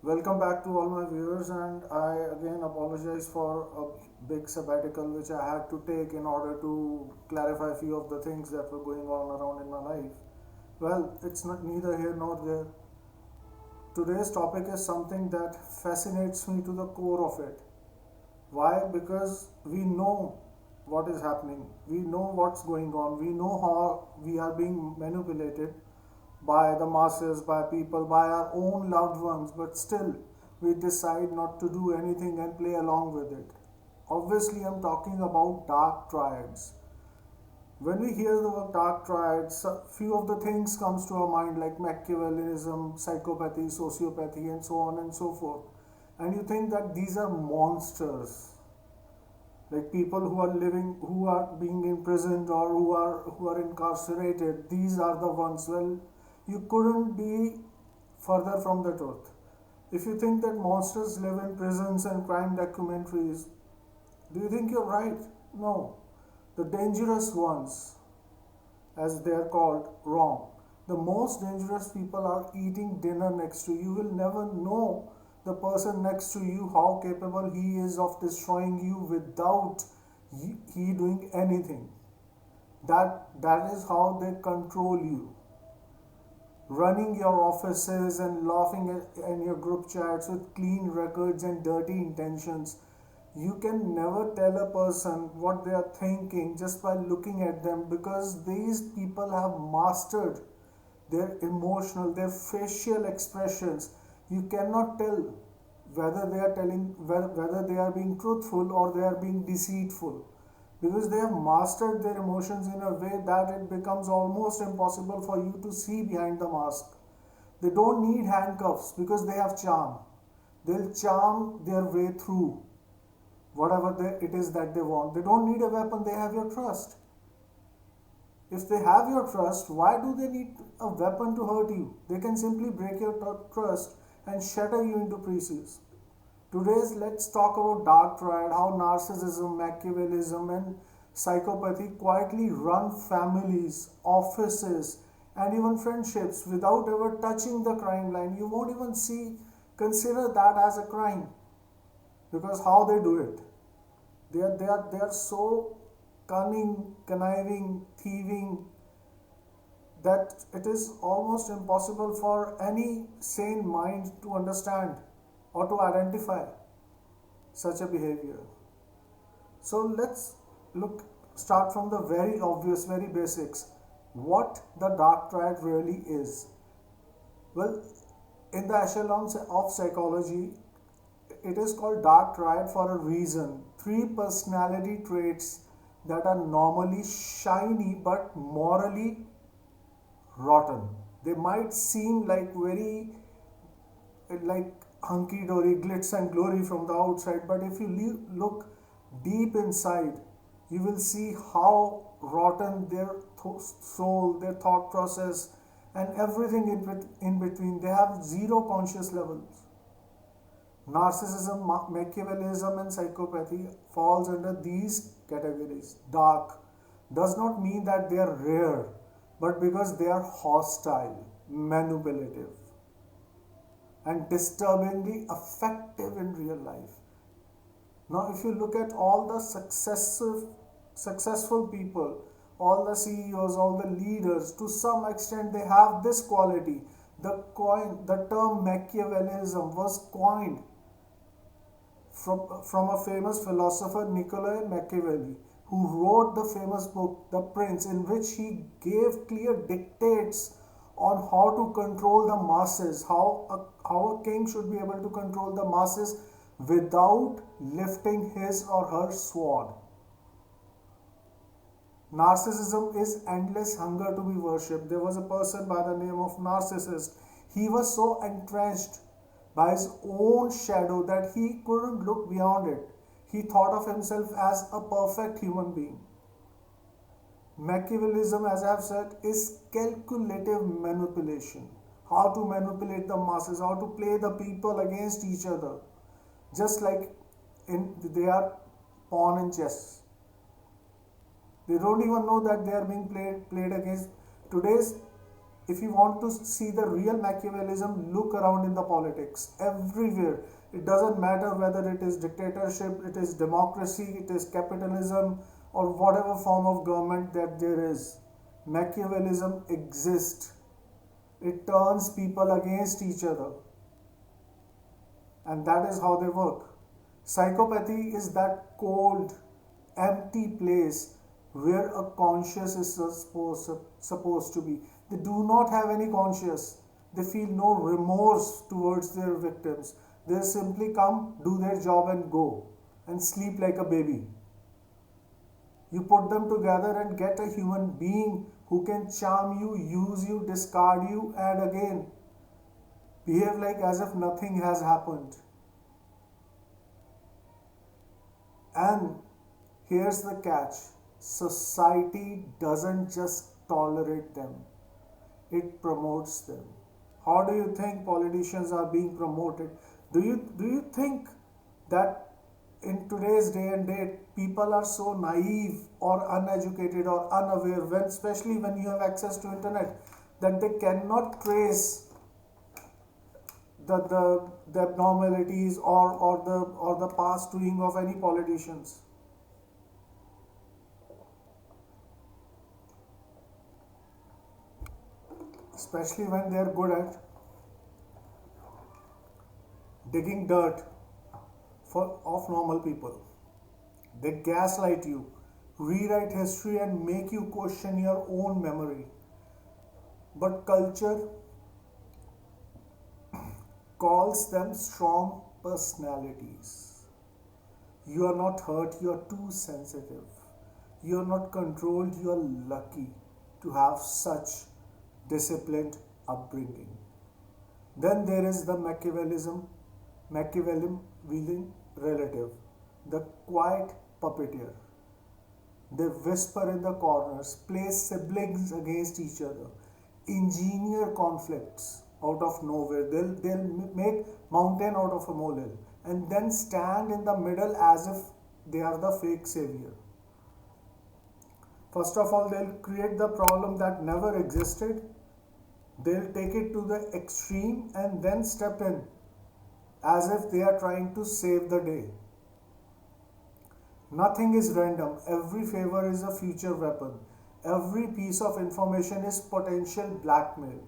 Welcome back to all my viewers, and I again apologize for a big sabbatical which I had to take in order to clarify a few of the things that were going on around in my life. Well, it's not neither here nor there. Today's topic is something that fascinates me to the core of it. Why? Because we know what is happening, we know what's going on, we know how we are being manipulated by the masses, by people, by our own loved ones, but still we decide not to do anything and play along with it. Obviously, I'm talking about dark triads. When we hear the word dark triads, a few of the things comes to our mind like Machiavellianism, psychopathy, sociopathy, and so on and so forth. And you think that these are monsters, like people who are living, who are being imprisoned or who are incarcerated. These are the ones. Well, you couldn't be further from the truth. If you think that monsters live in prisons and crime documentaries, do you think you're right? No. The dangerous ones, as they are called, wrong. The most dangerous people are eating dinner next to you. You will never know the person next to you how capable he is of destroying you without he doing anything. That is how they control you, running your offices and laughing in your group chats with clean records and dirty intentions. You can never tell a person what they are thinking just by looking at them, because these people have mastered their emotional, their facial expressions. You cannot tell whether they are being truthful or they are being deceitful, because they have mastered their emotions in a way that it becomes almost impossible for you to see behind the mask. They don't need handcuffs because they have charm. They'll charm their way through whatever it is that they want. They don't need a weapon, they have your trust. If they have your trust, why do they need a weapon to hurt you? They can simply break your trust and shatter you into pieces. Today's let's talk about dark triad, how narcissism, Machiavellism, and psychopathy quietly run families, offices, and even friendships without ever touching the crime line. You won't even consider that as a crime, because how they do it. They are so cunning, conniving, thieving, that it is almost impossible for any sane mind to understand or to identify such a behavior. So let's look start from the very obvious, very basics. What the dark triad really is. Well, in the echelons of psychology, it is called dark triad for a reason. Three personality traits that are normally shiny but morally rotten. They might seem like very like hunky dory, glitz and glory from the outside, but if you look deep inside, you will see how rotten their soul, their thought process, and everything in between. They have zero conscious levels. Narcissism, Machiavellism, and psychopathy falls under these categories. Dark does not mean that they are rare, but because they are hostile, manipulative, and disturbingly effective in real life. Now, if you look at all the successful people, all the CEOs, all the leaders, to some extent they have this quality. The term Machiavellism was coined from a famous philosopher, Niccolo Machiavelli, who wrote the famous book The Prince, in which he gave clear dictates on how to control the masses, how a king should be able to control the masses without lifting his or her sword. Narcissism is endless hunger to be worshipped. There was a person by the name of Narcissus. He was so entrenched by his own shadow that he couldn't look beyond it. He thought of himself as a perfect human being. Machiavellism, as I have said, is calculative manipulation. How to manipulate the masses, how to play the people against each other. Just like they are pawn in chess. They don't even know that they are being played against. Today's If you want to see the real Machiavellism, look around in the politics. Everywhere. It doesn't matter whether it is dictatorship, it is democracy, it is capitalism, or whatever form of government that there is. Machiavellism exists. It turns people against each other. And that is how they work. Psychopathy is that cold, empty place where a conscience is supposed to be. They do not have any conscience. They feel no remorse towards their victims. They simply come, do their job, and go and sleep like a baby. You put them together and get a human being who can charm you, use you, discard you, and again behave like as if nothing has happened. And here's the catch: society doesn't just tolerate them, it promotes them. How do you think politicians are being promoted? Do you think that in today's day and date people are so naive or uneducated or unaware, when especially when you have access to internet, that they cannot trace the abnormalities or the past doing of any politicians? Especially when they are good at digging dirt of normal people. They gaslight you, rewrite history, and make you question your own memory. But culture calls them strong personalities. You are not hurt, you are too sensitive. You are not controlled, you are lucky to have such disciplined upbringing. Then there is the Machiavellian relative, the quiet puppeteer. They whisper in the corners, play siblings against each other, engineer conflicts out of nowhere. They'll make mountain out of a molehill and then stand in the middle as if they are the fake savior. First of all, they'll create the problem that never existed. They'll take it to the extreme and then step in as if they are trying to save the day. Nothing is random. Every favor is a future weapon. Every piece of information is potential blackmail.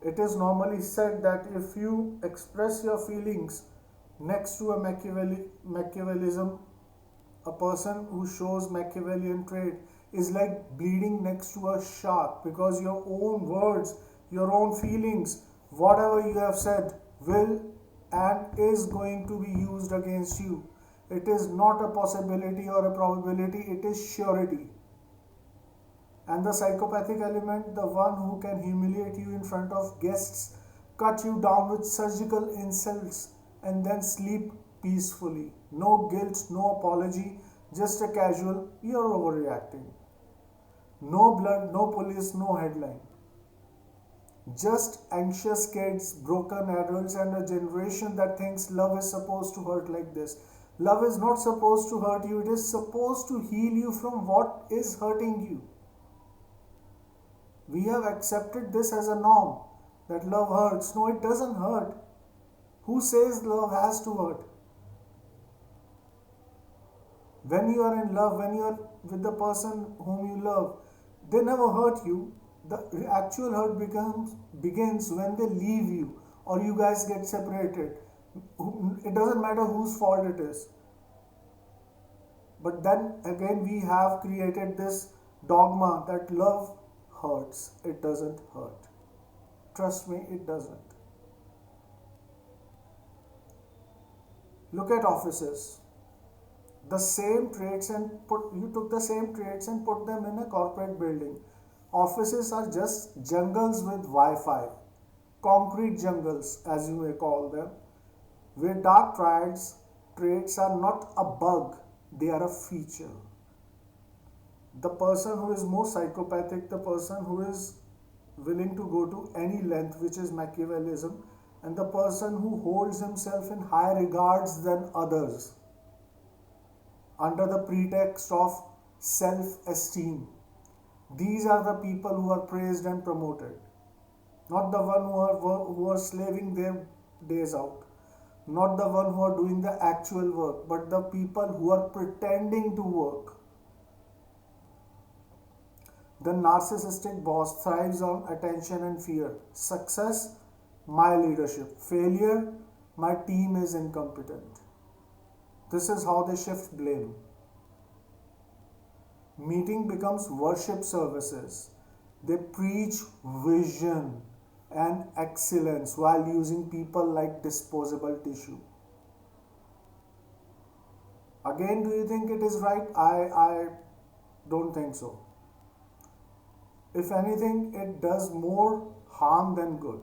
It is normally said that if you express your feelings next to a Machiavellism, a person who shows Machiavellian trait is like bleeding next to a shark, because your own words, your own feelings, whatever you have said will and is going to be used against you. It is not a possibility or a probability, it is surety. And the psychopathic element, the one who can humiliate you in front of guests, cut you down with surgical insults, and then sleep peacefully. No guilt, no apology, just a casual, you're overreacting. No blood, no police, no headline. Just anxious kids, broken adults, and a generation that thinks love is supposed to hurt like this. Love is not supposed to hurt you, it is supposed to heal you from what is hurting you. We have accepted this as a norm, that love hurts. No, it doesn't hurt. Who says love has to hurt? When you are in love, when you are with the person whom you love, they never hurt you. The actual hurt begins when they leave you or you guys get separated. It doesn't matter whose fault it is. But then again, we have created this dogma that love hurts. It doesn't hurt. Trust me, it doesn't. Look at offices. The same traits you took the same traits and put them in a corporate building. Offices are just jungles with Wi-Fi, concrete jungles as you may call them, where dark traits are not a bug, they are a feature. The person who is more psychopathic, the person who is willing to go to any length, which is Machiavellism, and the person who holds himself in higher regards than others under the pretext of self-esteem. These are the people who are praised and promoted, not the one who are slaving their days out, not the one who are doing the actual work, but the people who are pretending to work. The narcissistic boss thrives on attention and fear. Success, my leadership. Failure, my team is incompetent. This is how they shift blame. Meeting becomes worship services. They preach vision and excellence while using people like disposable tissue. Again, do you think it is right? I don't think so. If anything, it does more harm than good.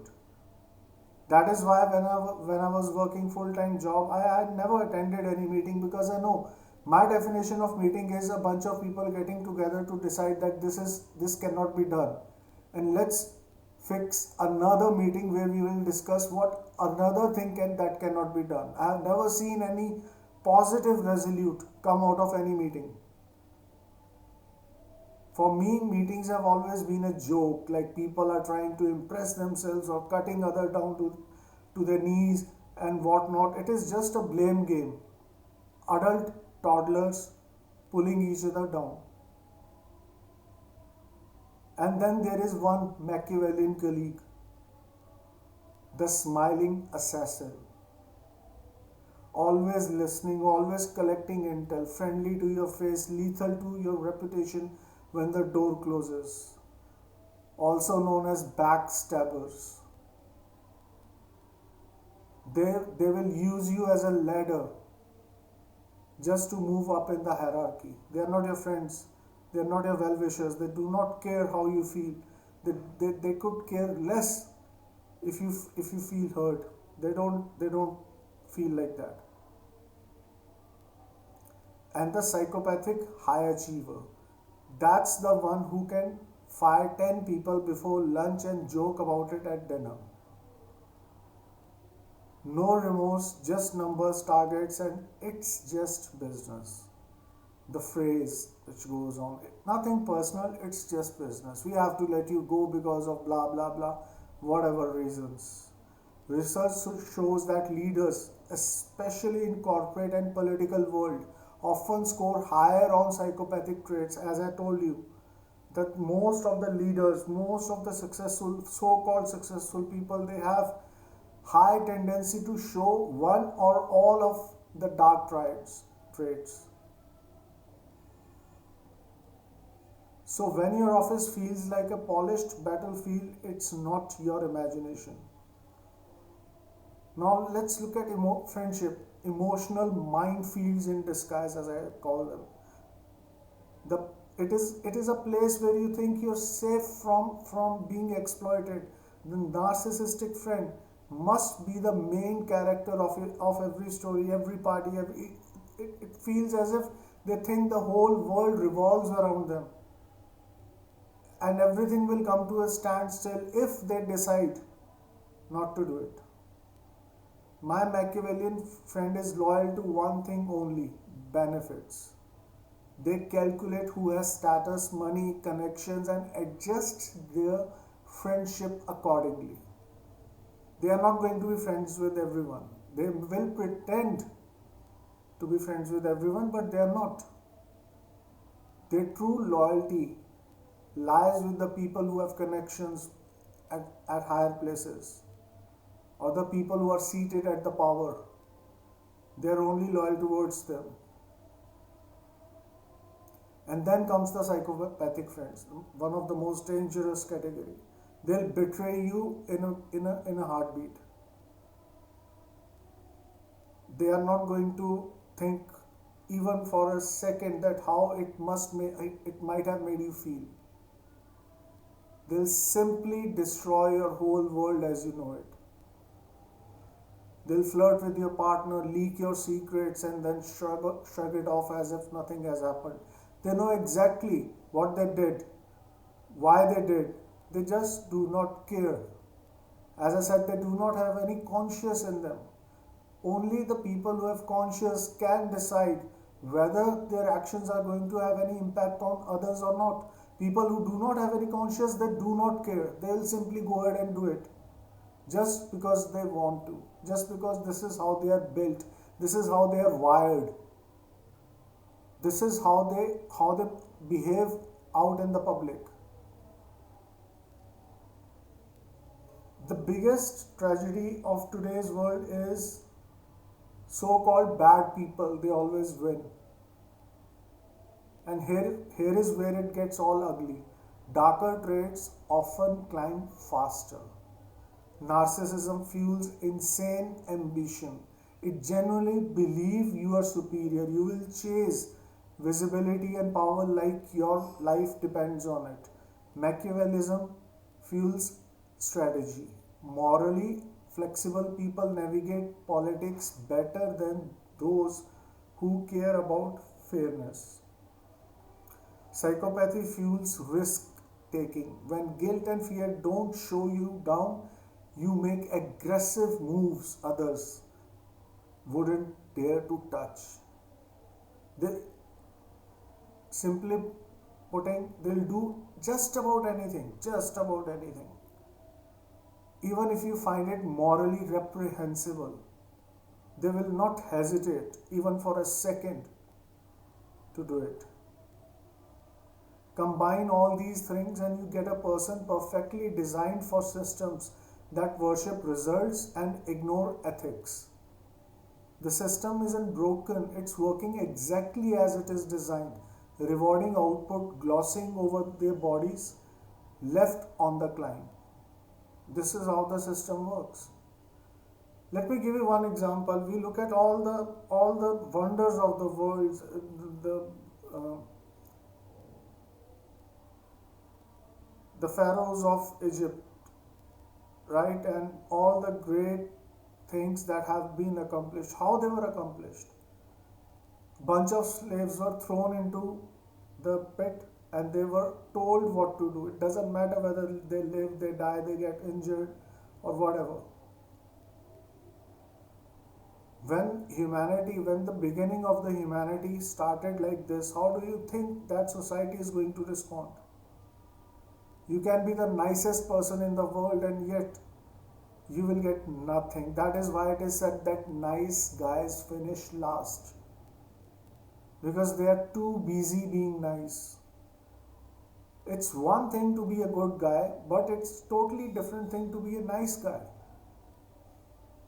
That is why when I was working full-time job, I had never attended any meeting because I know my definition of meeting is a bunch of people getting together to decide that this cannot be done. And let's fix another meeting where we will discuss what another thing that cannot be done. I have never seen any positive resolute come out of any meeting. For me, meetings have always been a joke, like people are trying to impress themselves or cutting other down to their knees and whatnot. It is just a blame game. Adult toddlers pulling each other down. And then there is one Machiavellian colleague, the smiling assassin. Always listening, always collecting intel, friendly to your face, lethal to your reputation when the door closes. Also known as backstabbers. They will use you as a ladder just to move up in the hierarchy. They are not your friends. They are not your well-wishers. They do not care how you feel. They could care less if you feel hurt. They don't feel like that. And the psychopathic high achiever. That's the one who can fire 10 people before lunch and joke about it at dinner. No remorse, just numbers, targets, and it's just business. The phrase which goes on, nothing personal, it's just business. We have to let you go because of blah blah blah, whatever reasons. Research shows that leaders, especially in corporate and political world, often score higher on psychopathic traits. As I told you, that most of the leaders, most of the successful, so-called successful people, they have high tendency to show one or all of the dark traits. So when your office feels like a polished battlefield, it's not your imagination. Now let's look at friendship, emotional minefields in disguise, as I call them. It is a place where you think you're safe from being exploited. The narcissistic friend must be the main character of every story, every party. It feels as if they think the whole world revolves around them, and everything will come to a standstill if they decide not to do it. My Machiavellian friend is loyal to one thing only: benefits. They calculate who has status, money, connections, and adjust their friendship accordingly. They are not going to be friends with everyone. They will pretend to be friends with everyone, but they are not. Their true loyalty lies with the people who have connections at higher places, or the people who are seated at the power. They are only loyal towards them. And then comes the psychopathic friends, one of the most dangerous category. They'll betray you in a heartbeat. They are not going to think even for a second that how it might have made you feel. They'll simply destroy your whole world as you know it. They'll flirt with your partner, leak your secrets, and then shrug it off as if nothing has happened. They know exactly what they did, why they did. They just do not care. As I said, they do not have any conscience in them. Only the people who have conscience can decide whether their actions are going to have any impact on others or not. People who do not have any conscience, they do not care. They'll simply go ahead and do it just because they want to, just because this is how they are built, this is how they are wired, this is how they behave out in the public. The biggest tragedy of today's world is so-called bad people. They always win. And here is where it gets all ugly. Darker traits often climb faster. Narcissism fuels insane ambition. It genuinely believes you are superior. You will chase visibility and power like your life depends on it. Machiavellism fuels strategy. Morally flexible people navigate politics better than those who care about fairness. Psychopathy fuels risk taking. When guilt and fear don't show you down, you make aggressive moves others wouldn't dare to touch. They simply putting, they'll do just about anything. Even if you find it morally reprehensible, they will not hesitate even for a second to do it. Combine all these things and you get a person perfectly designed for systems that worship results and ignore ethics. The system isn't broken, it's working exactly as it is designed, rewarding output, glossing over their bodies, left on the climb. This is how the system works. Let me give you one example. We look at all the wonders of the world, uh, the pharaohs of Egypt, right, and all the great things that have been accomplished. How they were accomplished? Bunch of slaves were thrown into the pit and they were told what to do. It doesn't matter whether they live, they die, they get injured, or whatever. When the beginning of the humanity started like this, how do you think that society is going to respond? You can be the nicest person in the world and yet you will get nothing. That is why it is said that nice guys finish last. Because they are too busy being nice. It's one thing to be a good guy, but it's totally different thing to be a nice guy.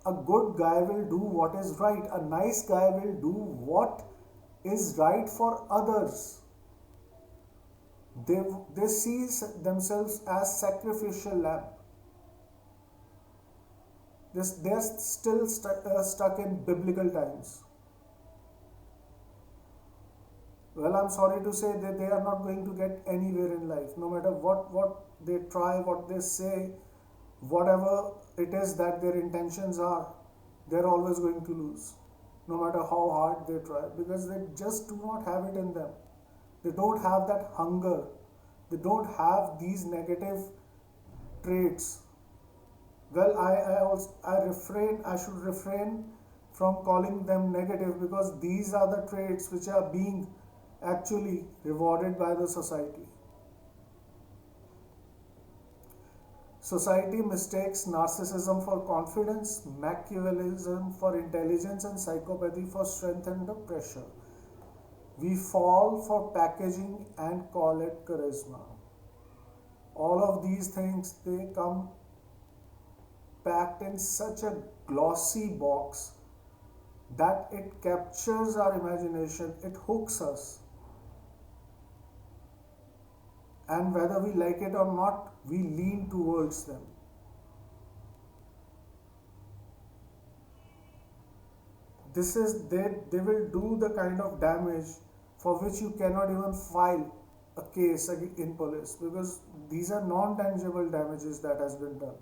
A good guy will do what is right. A nice guy will do what is right for others. They see themselves as sacrificial lamb. They are still stuck in biblical times. Well, I'm sorry to say that they are not going to get anywhere in life. No matter what they try, what they say, whatever it is that their intentions are, they're always going to lose. No matter how hard they try. Because they just do not have it in them. They don't have that hunger. They don't have these negative traits. Well, I should refrain from calling them negative because these are the traits which are being actually rewarded by the society. Society mistakes narcissism for confidence, Machiavellism for intelligence, and psychopathy for strength under pressure. We fall for packaging and call it charisma. All of these things, they come packed in such a glossy box that it captures our imagination, it hooks us. And whether we like it or not, we lean towards them. They will do the kind of damage for which you cannot even file a case in police because these are non-tangible damages that has been done.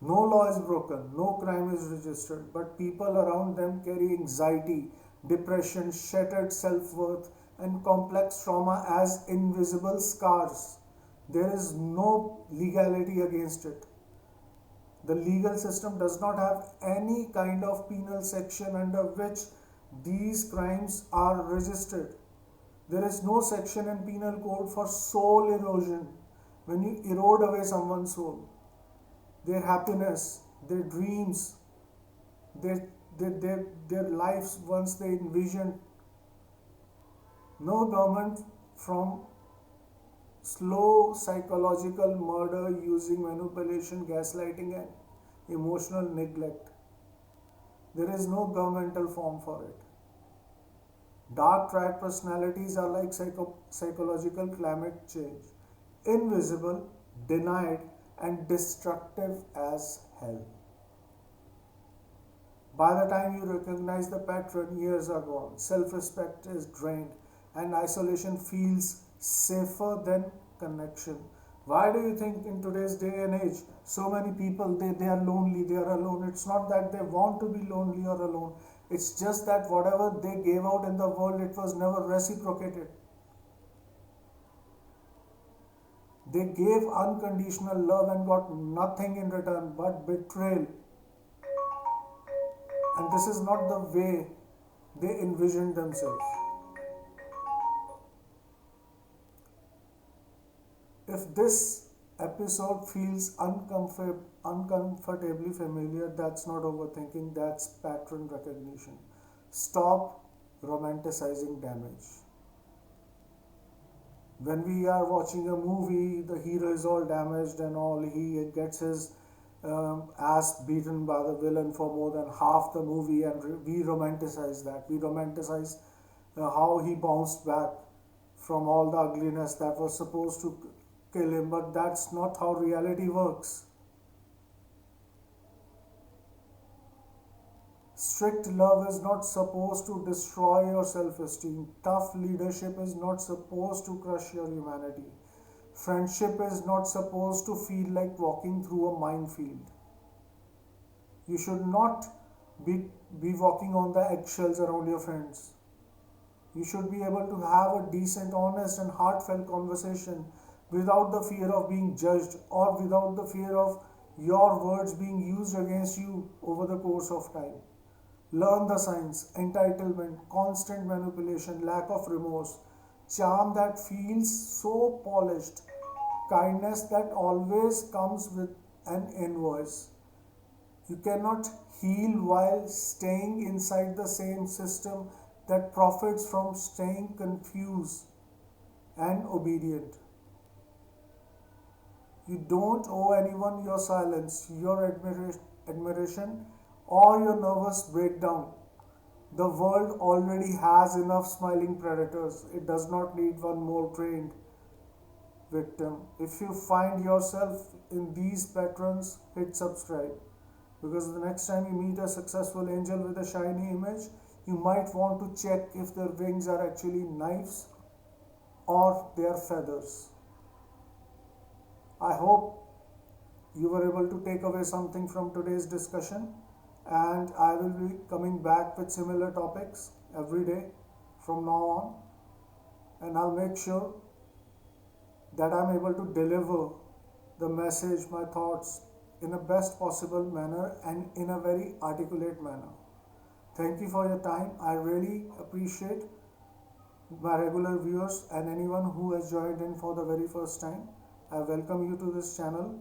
No law is broken, no crime is registered, but people around them carry anxiety, depression, shattered self-worth, and complex trauma as invisible scars. There is no legality against it. The legal system does not have any kind of penal section under which these crimes are registered. There is no section in penal code for soul erosion. When you erode away someone's soul, their happiness, their dreams, their lives once they envisioned, no government from slow psychological murder using manipulation, gaslighting, and emotional neglect. There is no governmental form for it. Dark triad personalities are like psychological climate change, invisible, denied, and destructive as hell. By the time you recognize the pattern, years are gone, self respect is drained, and isolation feels safer than connection. Why do you think in today's day and age so many people they are lonely, they are alone? It's not that they want to be lonely or alone. It's just that whatever they gave out in the world, it was never reciprocated. They gave unconditional love and got nothing in return but betrayal. And this is not the way they envisioned themselves. If this episode feels uncomfortably familiar, that's not overthinking, that's pattern recognition. Stop romanticizing damage. When we are watching a movie, the hero is all damaged and all, he gets his ass beaten by the villain for more than half the movie, and we romanticize that. We romanticize how he bounced back from all the ugliness that was supposed to kill him, but that's not how reality works. Strict love is not supposed to destroy your self esteem. Tough leadership is not supposed to crush your humanity. Friendship is not supposed to feel like walking through a minefield. You should not be walking on the eggshells around your friends. You should be able to have a decent, honest, and heartfelt conversation without the fear of being judged or without the fear of your words being used against you over the course of time. Learn the signs: entitlement, constant manipulation, lack of remorse, charm that feels so polished, kindness that always comes with an invoice. You cannot heal while staying inside the same system that profits from staying confused and obedient. You don't owe anyone your silence, your admiration, or your nervous breakdown. The world already has enough smiling predators. It does not need one more trained victim. If you find yourself in these patterns, hit subscribe. Because the next time you meet a successful angel with a shiny image, you might want to check if their wings are actually knives or they are feathers. I hope you were able to take away something from today's discussion, and I will be coming back with similar topics every day from now on, and I'll make sure that I'm able to deliver the message, my thoughts in a best possible manner and in a very articulate manner. Thank you for your time. I really appreciate my regular viewers and anyone who has joined in for the very first time. I welcome you to this channel,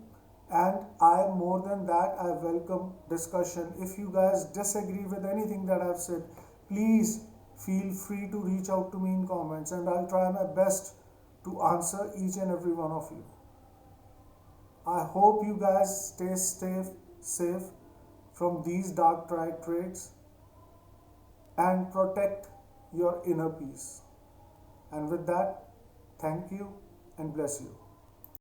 and I more than that, I welcome discussion. If you guys disagree with anything that I've said, please feel free to reach out to me in comments, and I'll try my best to answer each and every one of you. I hope you guys stay safe from these dark triad traits and protect your inner peace. And with that, thank you and bless you.